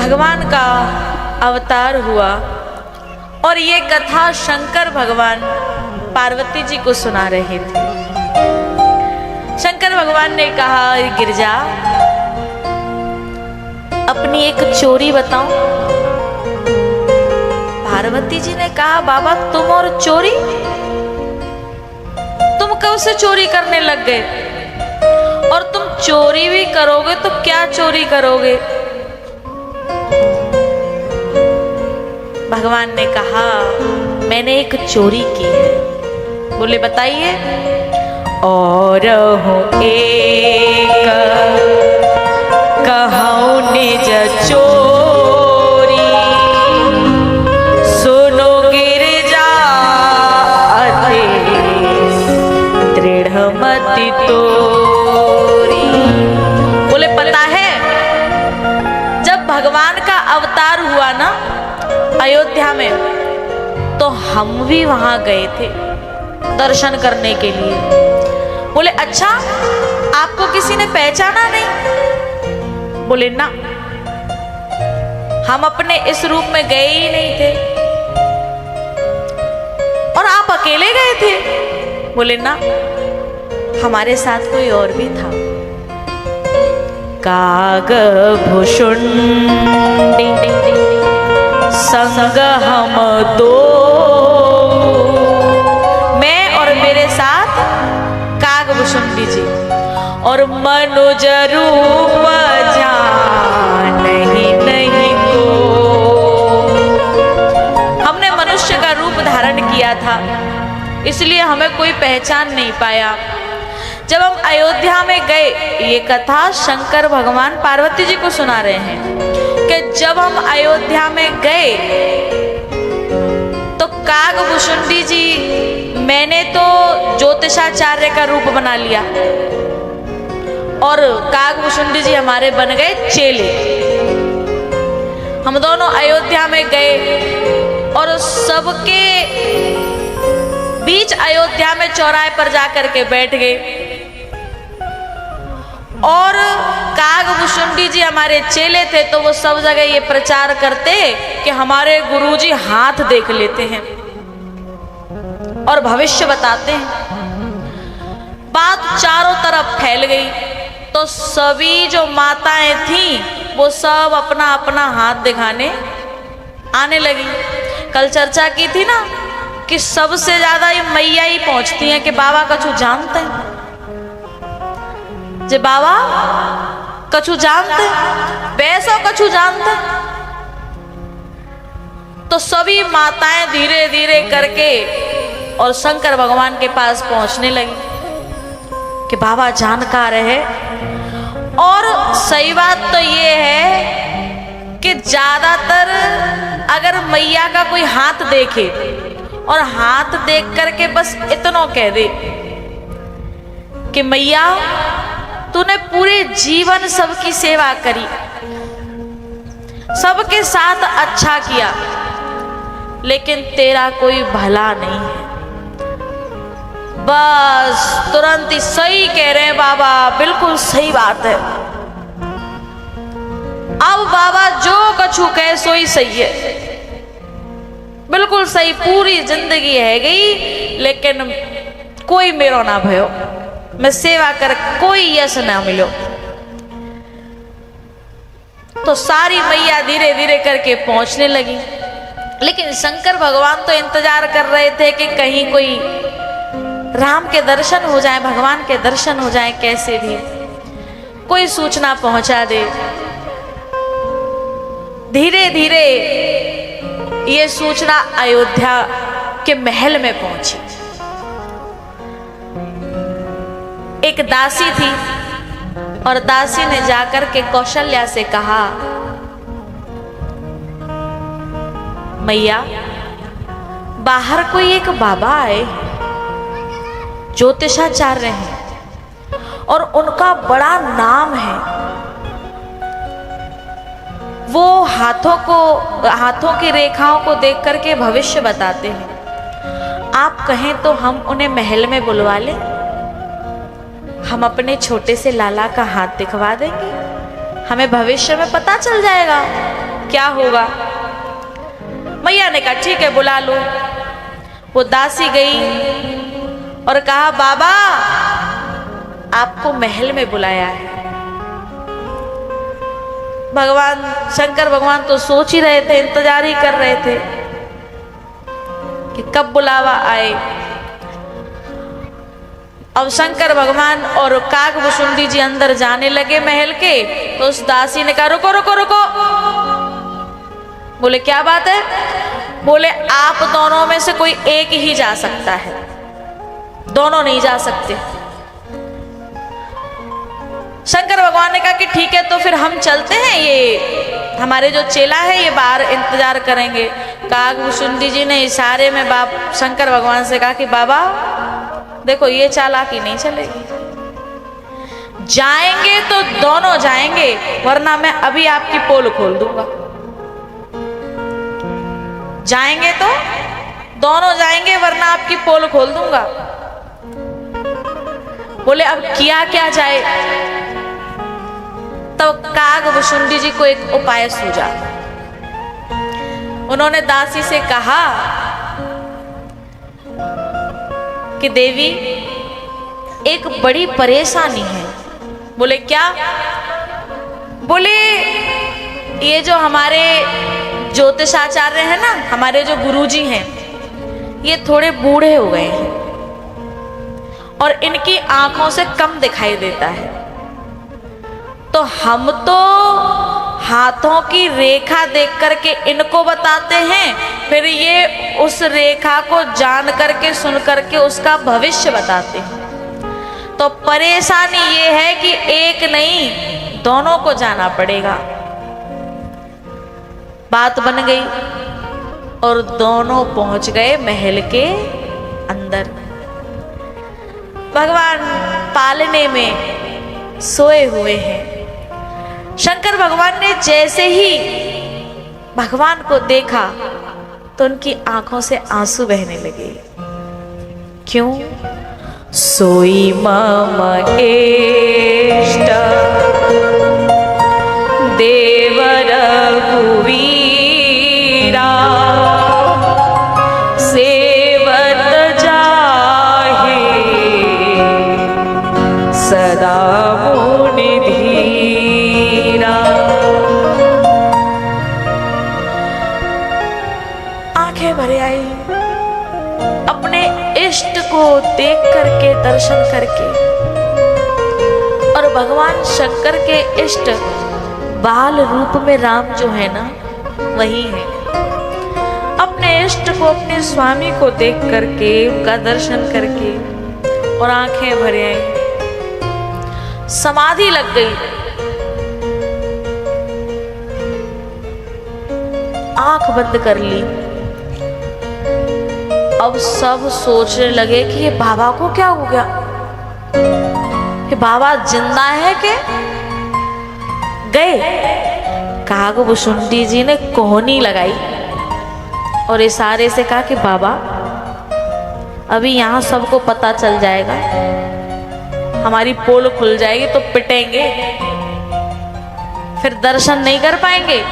भगवान का अवतार हुआ और ये कथा शंकर भगवान पार्वती जी को सुना रहे थे। शंकर भगवान ने कहा, गिरजा अपनी एक चोरी बताओ। पार्वती जी ने कहा, बाबा तुम और चोरी, तुम कब से चोरी करने लग गए? और तुम चोरी भी करोगे तो क्या चोरी करोगे? भगवान ने कहा, मैंने एक चोरी की है। बोले बताइए। और एक कहूँ निज चोरी, सुनो गिरजा अति दृढ़ मति तोरी। बोले पता है, जब भगवान का अवतार हुआ ना अयोध्या में, तो हम भी वहां गए थे दर्शन करने के लिए। बोले अच्छा, आपको किसी ने पहचाना नहीं? बोले ना, हम अपने इस रूप में गए ही नहीं थे। और आप अकेले गए थे? बोले ना, हमारे साथ कोई और भी था। काग भुषुंडी संग हम दो, मैं और मेरे साथ कागभूषुंडी जी, और मनुज रूप जानहि नहीं को। हमने मनुष्य का रूप धारण किया था, इसलिए हमें कोई पहचान नहीं पाया। जब हम अयोध्या में गए, ये कथा शंकर भगवान पार्वती जी को सुना रहे हैं कि जब हम अयोध्या में गए तो कागभूषुंडी जी, मैंने तो ज्योतिषाचार्य का रूप बना लिया और कागभूषुंडी जी हमारे बन गए चेले। हम दोनों अयोध्या में गए और सबके बीच अयोध्या में चौराहे पर जाकर के बैठ गए। और कागभूषुंडी जी हमारे चेले थे, तो वो सब जगह ये प्रचार करते कि हमारे गुरुजी हाथ देख लेते हैं और भविष्य बताते हैं। बात चारों तरफ फैल गई, तो सभी जो माताएं थीं वो सब अपना अपना हाथ दिखाने आने लगी। कल चर्चा की थी ना कि सबसे ज्यादा ये मैया ही पहुंचती हैं कि बाबा कछु जानते हैं, जे बाबा कछु जानते, पैसों कछु जानते। तो सभी माताएं धीरे धीरे करके और शंकर भगवान के पास पहुंचने लगी कि बाबा जानकार है। और सही बात तो ये है कि ज्यादातर अगर मैया का कोई हाथ देखे और हाथ देख करके बस इतना कह दे कि मैया तूने पूरे जीवन सबकी सेवा करी, सबके साथ अच्छा किया, लेकिन तेरा कोई भला नहीं है। बस तुरंत ही सही कह रहे हैं बाबा, बिल्कुल सही बात है। अब बाबा जो कछु कहे सो ही सही है, बिल्कुल सही। पूरी जिंदगी है गई, लेकिन कोई मेरो ना भयो, मैं सेवा कर कोई यश ना मिलो। तो सारी मैया धीरे धीरे करके पहुंचने लगी, लेकिन शंकर भगवान तो इंतजार कर रहे थे कि कहीं कोई राम के दर्शन हो जाए, भगवान के दर्शन हो जाए, कैसे भी कोई सूचना पहुंचा दे। धीरे धीरे ये सूचना अयोध्या के महल में पहुंची। एक दासी थी और दासी ने जाकर के कौशल्या से कहा, मैया बाहर कोई एक बाबा आए, ज्योतिषाचार्य हैं और उनका बड़ा नाम है। वो हाथों की रेखाओं को देख करके भविष्य बताते हैं। आप कहें तो हम उन्हें महल में बुलवा लें, हम अपने छोटे से लाला का हाथ दिखवा देंगे, हमें भविष्य में पता चल जाएगा। क्या होगा। मैया ने कहा ठीक है बुला लो। वो दासी गई और कहा बाबा आपको महल में बुलाया है। भगवान शंकर भगवान तो सोच ही रहे थे, इंतजार ही कर रहे थे कि कब बुलावा आए। अब शंकर भगवान और काकभुशुंडी जी अंदर जाने लगे महल के, तो उस दासी ने कहा रुको रुको रुको। बोले क्या बात है? बोले आप दोनों में से कोई एक ही जा सकता है, दोनों नहीं जा सकते। शंकर भगवान ने कहा कि ठीक है तो फिर हम चलते हैं, ये हमारे जो चेला है ये बाहर इंतजार करेंगे। काकभुशुंडी जी ने इशारे में बाप शंकर भगवान से कहा कि बाबा देखो ये चालाकी नहीं चलेगी, जाएंगे तो दोनों जाएंगे वरना मैं अभी आपकी पोल खोल दूंगा। जाएंगे तो दोनों जाएंगे वरना आपकी पोल खोल दूंगा। बोले अब किया क्या जाए? तो काकभुशुंडी जी को एक उपाय सूझा। उन्होंने दासी से कहा कि देवी एक बड़ी परेशानी है। बोले क्या? बोले ये जो हमारे ज्योतिषाचार्य हैं ना, हमारे जो गुरुजी हैं, ये थोड़े बूढ़े हो गए हैं और इनकी आंखों से कम दिखाई देता है। तो हम तो हाथों की रेखा देख करके इनको बताते हैं, फिर ये उस रेखा को जान करके सुन करके उसका भविष्य बताते हैं। तो परेशानी ये है कि एक नहीं दोनों को जाना पड़ेगा। बात बन गई और दोनों पहुंच गए महल के अंदर। भगवान पालने में सोए हुए हैं। शंकर भगवान ने जैसे ही भगवान को देखा तो उनकी आंखों से आंसू बहने लगे। क्यों? सोई मम इष्ट देव रघुवीरा सेवत जाहे सदा मुनि धीरा। आंखें भरे आई अपने इष्ट को देख करके, दर्शन करके। और भगवान शंकर के इष्ट बाल रूप में राम जो है ना वही है। अपने इष्ट को, अपने स्वामी को देख करके, उनका दर्शन करके और आंखें भरे आई, समाधि लग गई। आंख बंद कर ली। अब सब सोचने लगे कि ये बाबा को क्या हो गया, ये बाबा जिंदा है क्या? गए काकभुशुंडी जी ने कोहनी लगाई और इशारे से कहा कि बाबा अभी यहाँ सबको पता चल जाएगा, हमारी पोल खुल जाएगी तो पिटेंगे, फिर दर्शन नहीं कर पाएंगे।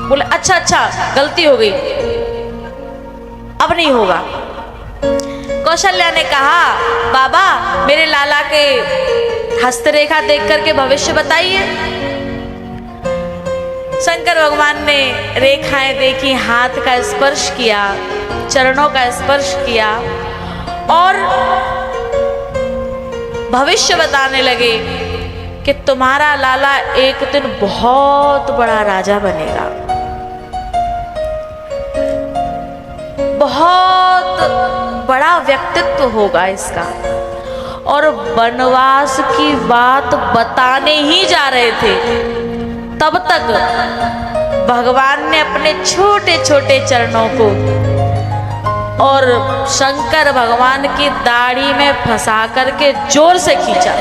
बोले अच्छा अच्छा गलती हो गई, अब नहीं होगा। कौशल्या ने कहा बाबा मेरे लाला के हस्तरेखा देख करके भविष्य बताइए। शंकर भगवान ने रेखाएं देखी, हाथ का स्पर्श किया, चरणों का स्पर्श किया और भविष्य बताने लगे कि तुम्हारा लाला एक दिन बहुत बड़ा राजा बनेगा, बहुत बड़ा व्यक्तित्व होगा इसका। और वनवास की बात बताने ही जा रहे थे, तब तक भगवान ने अपने छोटे छोटे चरणों को और शंकर भगवान की दाढ़ी में फंसा करके जोर से खींचा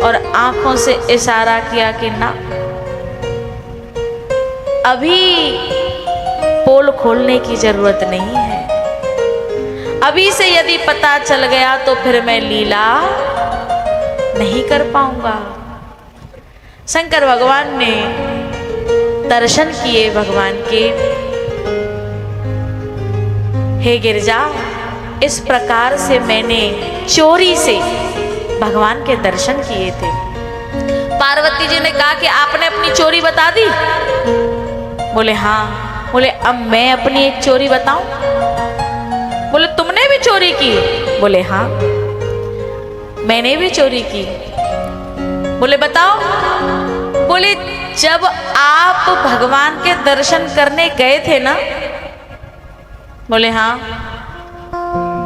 और आंखों से इशारा किया कि ना, अभी पोल खोलने की जरूरत नहीं है, अभी से यदि पता चल गया तो फिर मैं लीला नहीं कर पाऊंगा। शंकर भगवान ने दर्शन किए भगवान के। हे गिरजा, इस प्रकार से मैंने चोरी से भगवान के दर्शन किए थे। पार्वती जी ने कहा कि आपने अपनी चोरी बता दी? बोले हाँ। बोले अब मैं अपनी एक चोरी बताऊं? बोले तुमने भी चोरी की? बोले हाँ मैंने भी चोरी की। बोले बताओ? बोले जब आप भगवान के दर्शन करने गए थे ना? बोले हाँ।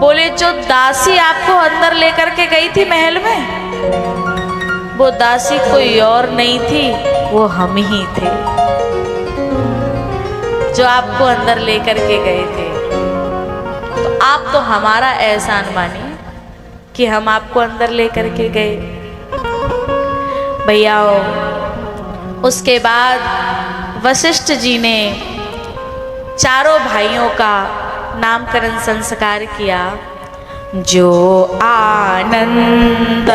बोले जो दासी आपको अंदर लेकर के गई थी महल में, वो दासी कोई और नहीं थी, वो हम ही थे जो आपको अंदर लेकर के गए थे। तो आप तो हमारा एहसान मानिए कि हम आपको अंदर लेकर के गए। भैया उसके बाद वशिष्ठ जी ने चारों भाइयों का नामकरण संस्कार किया। जो आनंद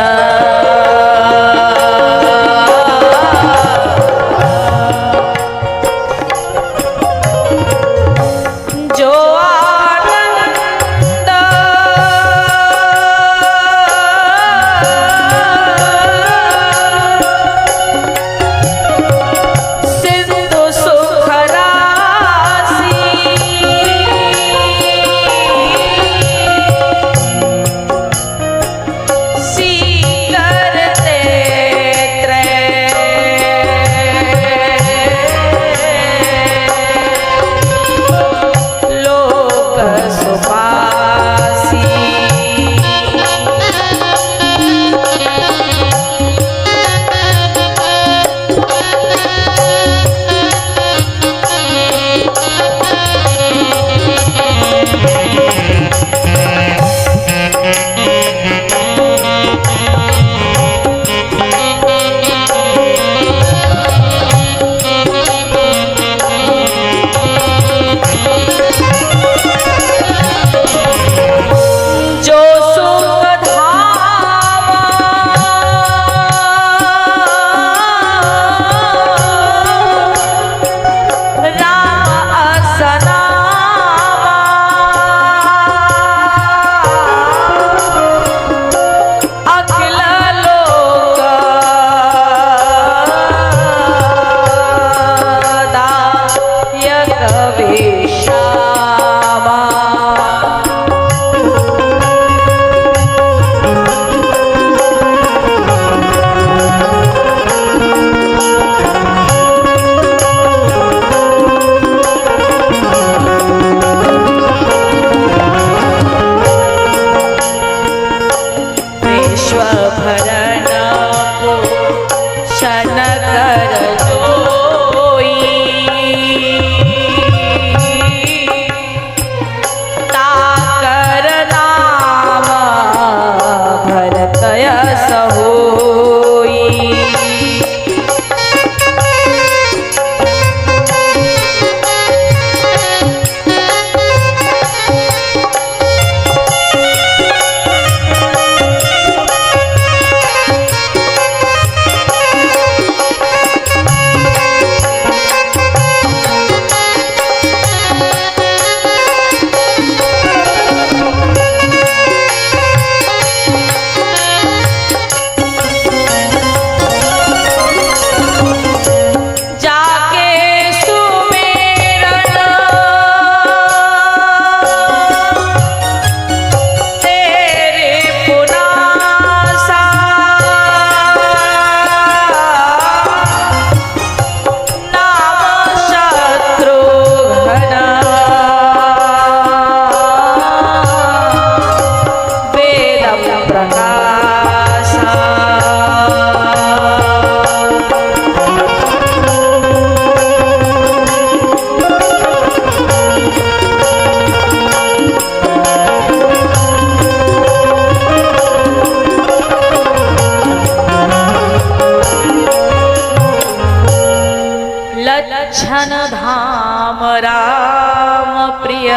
लक्षण धाम राम प्रिय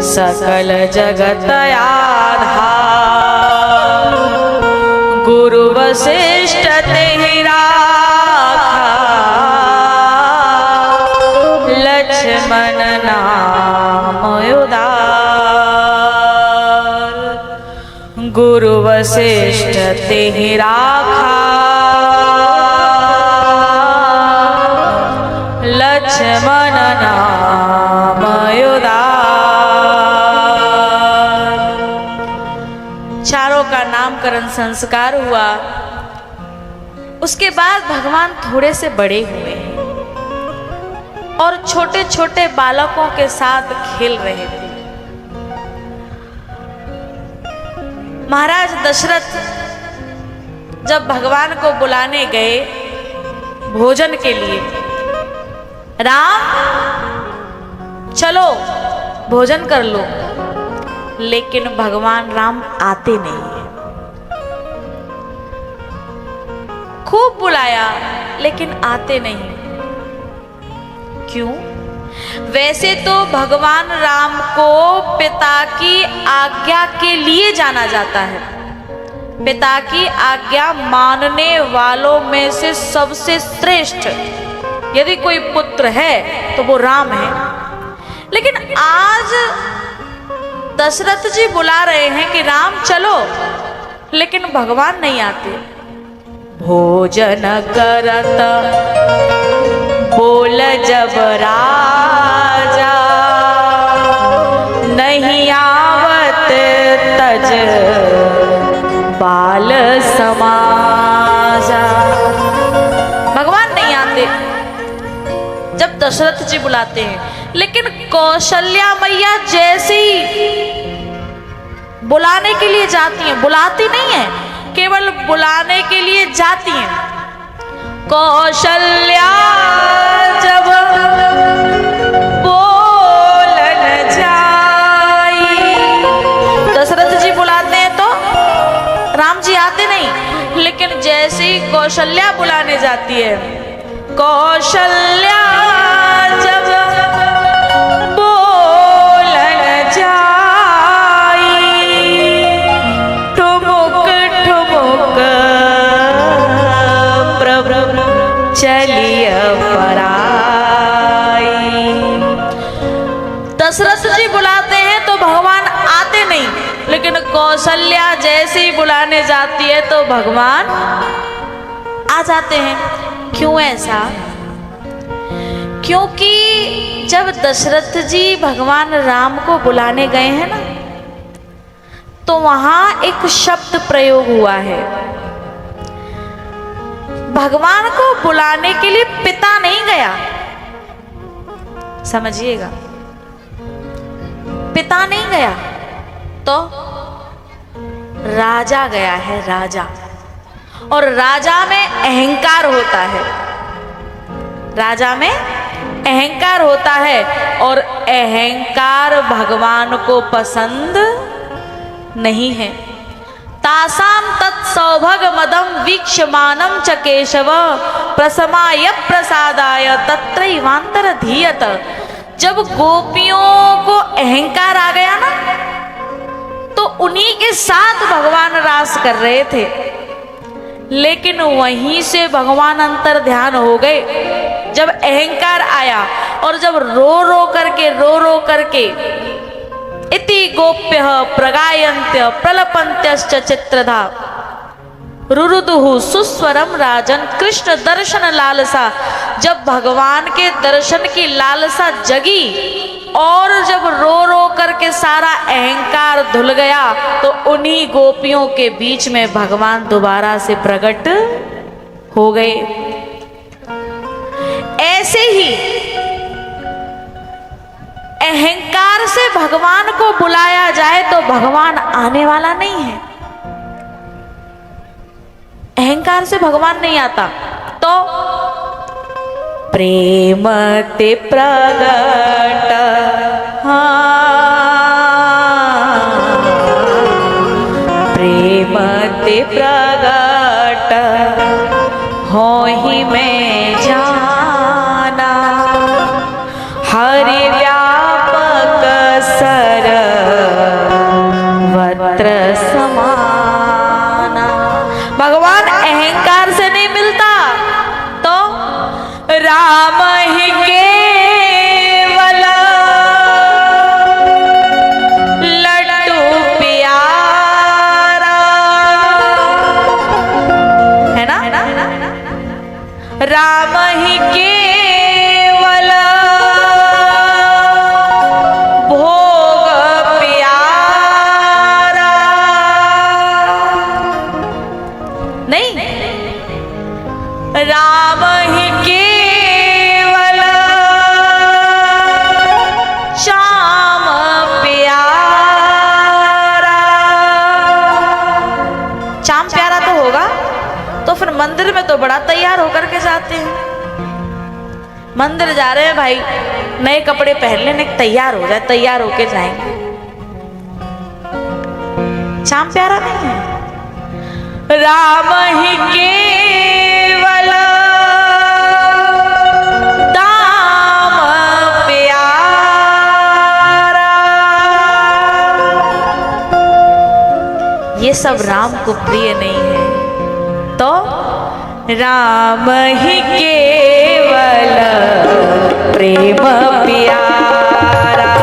सकल जगत आधार गुरु वशिष्ठ तेहि राखा गुरु वशिष्ठ तेहि राखा, लक्ष्मण नाम उदार। चारों का नामकरण संस्कार हुआ। उसके बाद भगवान थोड़े से बड़े हुए और छोटे छोटे बालकों के साथ खेल रहे थे। महाराज दशरथ जब भगवान को बुलाने गए भोजन के लिए, राम चलो भोजन कर लो, लेकिन भगवान राम आते नहीं है। खूब बुलाया लेकिन आते नहीं। क्यों? वैसे तो भगवान राम को पिता की आज्ञा के लिए जाना जाता है। पिता की आज्ञा मानने वालों में से सबसे श्रेष्ठ यदि कोई पुत्र है तो वो राम है। लेकिन आज दशरथ जी बुला रहे हैं कि राम चलो, लेकिन भगवान नहीं आते। भोजन करत बोल जब राजा, नहीं आवत तज बाल समाजा। भगवान नहीं आते जब दशरथ जी बुलाते हैं। लेकिन कौशल्या मैया जैसी बुलाने के लिए जाती हैं, बुलाती नहीं है, केवल बुलाने के लिए जाती हैं। कौशल्या जब बोलन जाई, दशरथ जी बुलाते हैं तो राम जी आते नहीं। लेकिन जैसे ही कौशल्या बुलाने जाती है, कौशल्या जब बोलन जाई, ठुमुक ठुमुक प्रभु चलिय पराई। दशरथ जी बुलाते हैं तो भगवान आते नहीं, लेकिन कौशल्या जैसे ही बुलाने जाती है तो भगवान आ जाते हैं। क्यों ऐसा? क्योंकि जब दशरथ जी भगवान राम को बुलाने गए हैं ना, तो वहां एक शब्द प्रयोग हुआ है। भगवान को बुलाने के लिए पिता नहीं गया, समझिएगा, पिता नहीं गया तो राजा गया है, राजा। और राजा में अहंकार होता है, राजा में अहंकार होता है, और अहंकार भगवान को पसंद नहीं है। तासाम तत्सौभग मदम वीक्षमानम च केशव, प्रसमाय प्रसादाय तत्रैवांतर धीयत। जब गोपियों को अहंकार आ गया ना, तो उन्हीं के साथ भगवान रास कर रहे थे। लेकिन वहीं से भगवान अंतर ध्यान हो गए जब अहंकार आया, और जब रो रो करके इति गोप्य प्रगायन्त्य प्रलपन्त्यश्च चित्रधा, रुरुदुहु सुस्वरम राजन कृष्ण दर्शन लालसा। जब भगवान के दर्शन की लालसा जगी और जब रो रो करके सारा अहंकार धुल गया, तो उन्हीं गोपियों के बीच में भगवान दोबारा से प्रकट हो गए। ऐसे ही अहंकार से भगवान को बुलाया जाए तो भगवान आने वाला नहीं है। अहंकार से भगवान नहीं आता। तो प्रेम ते प्रगट, प्रेम ते प्रगट होहि में जाना, हरि व्यापक सर्वत्र समाना। भगवान अहंकार से नहीं मिलता, तो राम ही केवल लड्डू प्यारा, राम ही केवल भोग प्यारा। नहीं, राम ही केवल श्याम प्यारा। श्याम प्यारा तो होगा तो फिर मंदिर में तो बड़ा तैयार होकर के जाते हैं। मंदिर जा रहे हैं भाई, नए कपड़े पहन लेने, तैयार हो जाए, तैयार होके जाएंगे। श्याम प्यारा नहीं है। राम ही केवल दाम प्यारा। ये सब राम को प्रिय नहीं है, तो राम ही केवल प्रेम प्यारा।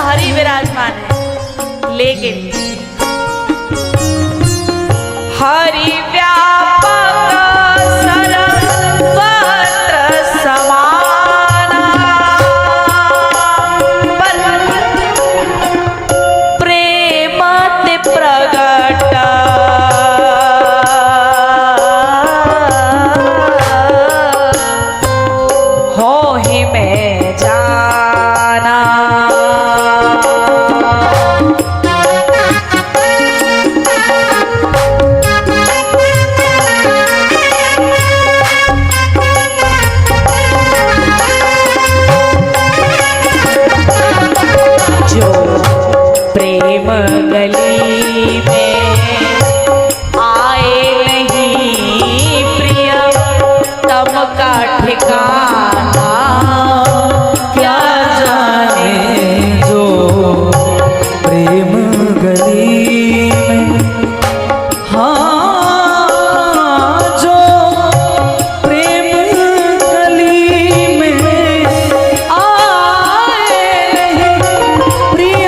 हरि विराजमान है, लेकिन हरि व्यापक सर्वत्र समाना, पर प्रेम ते प्रगट हो ही मैं जाना। प्रेम गली में आए नहीं प्रिय, तम का ठिकाना क्या जाने। जो प्रेम गली में, हाँ जो प्रेम गली में आए नहीं प्रिय,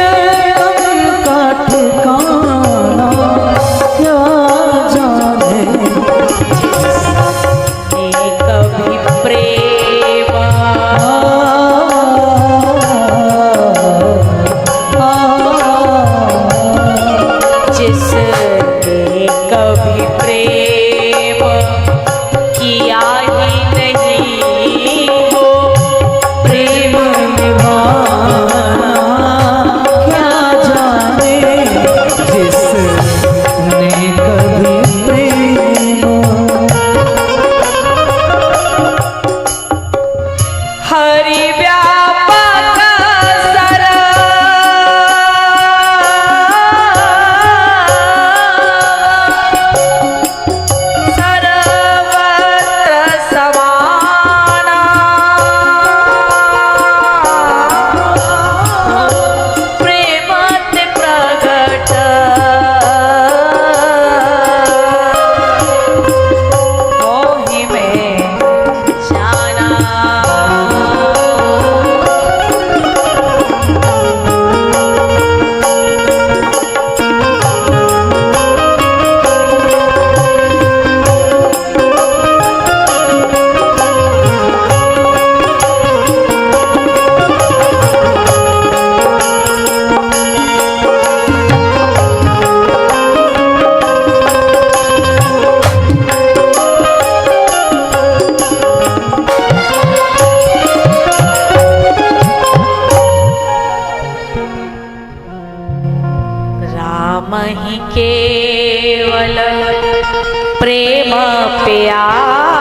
हम ही केवल प्रेम प्यारे